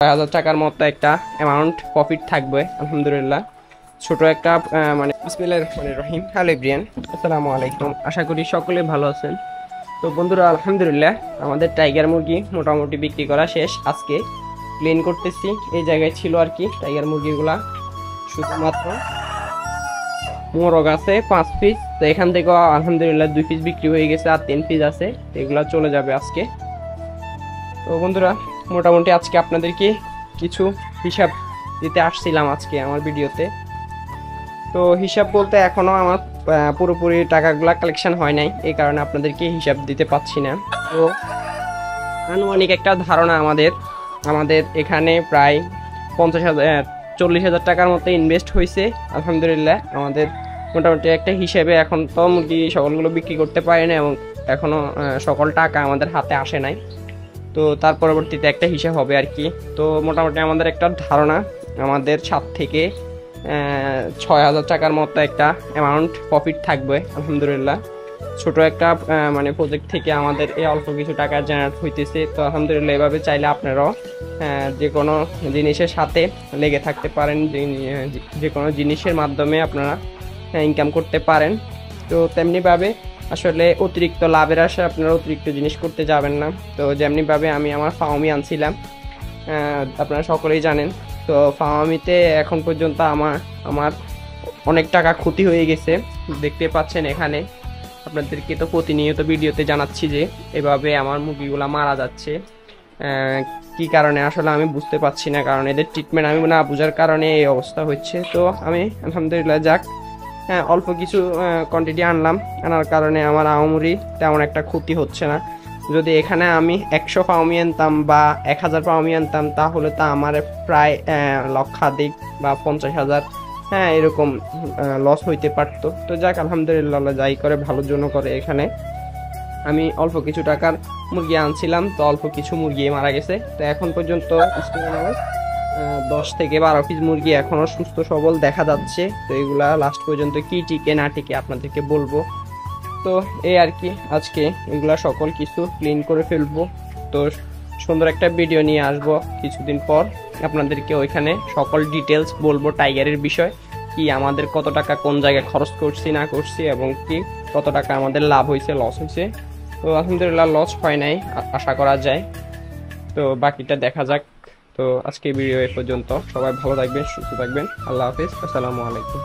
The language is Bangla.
6,000 টাকার মতো একটা অ্যামাউন্ট প্রফিট থাকবে আলহামদুলিল্লাহ। ছোট একটা মানে বিসমিল্লাহির রহমানির রহিম। হ্যালো এভরিওয়ান, আসসালামু আলাইকুম। আশা করি সকলে ভালো আছেন। তো বন্ধুরা আলহামদুলিল্লাহ আমাদের টাইগার মুরগি মোটামুটি বিক্রি করা শেষ। আজকে ক্লিন করতেছি। এই জায়গায় ছিল আর কি টাইগার মুরগিগুলা, শুধুমাত্র মোরগ আছে 5 পিস। তো এখান থেকেও আলহামদুলিল্লাহ 2 পিস বিক্রি হয়ে গেছে, আর 3 পিস আছে, এগুলা চলে যাবে আজকে। তো বন্ধুরা মোটামুটি আজকে আপনাদেরকে কিছু হিসাব দিতে আসছিলাম আজকে আমার ভিডিওতে। তো হিসাব বলতে এখনো আমার পুরোপুরি টাকাগুলা কালেকশন হয় নাই, এই কারণে আপনাদেরকে হিসাব দিতে পাচ্ছি না। তো আনুমানিক একটা ধারণা আমাদের এখানে প্রায় 40,000 টাকার মতো ইনভেস্ট হয়েছে আলহামদুলিল্লাহ। আমাদের মোটামুটি একটা হিসেবে এখন তো মুরগি সকলগুলো বিক্রি করতে পারি না এবং এখনও সকল টাকা আমাদের হাতে আসে নাই। তো তার পরবর্তীতে একটা হিসাব হবে আর কি। তো মোটামুটি আমাদের একটা ধারণা আমাদের 7 থেকে 6,000 টাকার মতো একটা অ্যামাউন্ট প্রফিট থাকবে আলহামদুলিল্লাহ। ছোট একটা মানে প্রজেক্ট থেকে আমাদের এই অল্প কিছু টাকা জেনারেট হইতেছে। তো আলহামদুলিল্লাহ এভাবে চাইলে আপনারাও যে কোনো জিনিসের সাথে লেগে থাকতে পারেন, যে কোনো জিনিসের মাধ্যমে আপনারা ইনকাম করতে পারেন। তো তেমনিভাবে আসলে অতিরিক্ত লাভের আশা আপনারা অতিরিক্ত জিনিস করতে যাবেন না। তো যেমনিভাবে আমি আমার ফার্মি আনছিলাম, আপনারা সকলেই জানেন। তো ফার্মিতে এখন পর্যন্ত আমার অনেক টাকা ক্ষতি হয়ে গেছে, দেখতে পাচ্ছেন এখানে। আপনাদেরকে তো প্রতিনিয়ত ভিডিওতে জানাচ্ছি যে এভাবে আমার মুরগিগুলা মারা যাচ্ছে। কি কারণে আসলে আমি বুঝতে পারছি না, কারণ এদের ট্রিটমেন্ট আমি না বোঝার কারণে এই অবস্থা হচ্ছে। তো আমি আলহামদুলিল্লাহ যাক অল্প কিছু কোয়ান্টিটি আনার কারণে আমার আহামরি তেমন একটা ক্ষতি হচ্ছে না। যদি এখানে আমি 100 ফার্মি আনতাম বা 1000 ফার্মি আনতাম, তাহলে তা আমার প্রায় লক্ষাধিক বা 50,000 এরকম লস হইতে পারতো। তো যাক আলহামদুলিল্লাহ যাই করে ভালোর জন্য করে। এখানে আমি অল্প কিছু টাকার মুরগি আনছিলাম, তো অল্প কিছু মুরগি মারা গেছে। তো এখন পর্যন্ত 10 থেকে 12 পিস মুরগি এখনো সুস্থ সবল দেখা যাচ্ছে। তো এগুলা লাস্ট পর্যন্ত কি টিকে না টিকে আপনাদেরকে বলবো। তো এই আর কি, আজকে এগুলা সকল কিছু ক্লিন করে ফেলবো। তো সুন্দর একটা ভিডিও নিয়ে আসবো কিছুদিন পর, আপনাদেরকে ওইখানে সকল ডিটেলস বলবো টাইগারের বিষয়, কি আমাদের কত টাকা কোন জায়গায় খরচ করছি না করছি এবং কি কত টাকা আমাদের লাভ হয়েছে লস হয়েছে। তো আলহামদুলিল্লাহ লস হয় নাই আশা করা যায়। তো বাকিটা দেখা যাক। তো আজকে ভিডিও এ পর্যন্ত। সবাই ভালো থাকবেন, সুস্থ থাকবেন। আল্লাহ হাফিজ, আসসালামু আলাইকুম।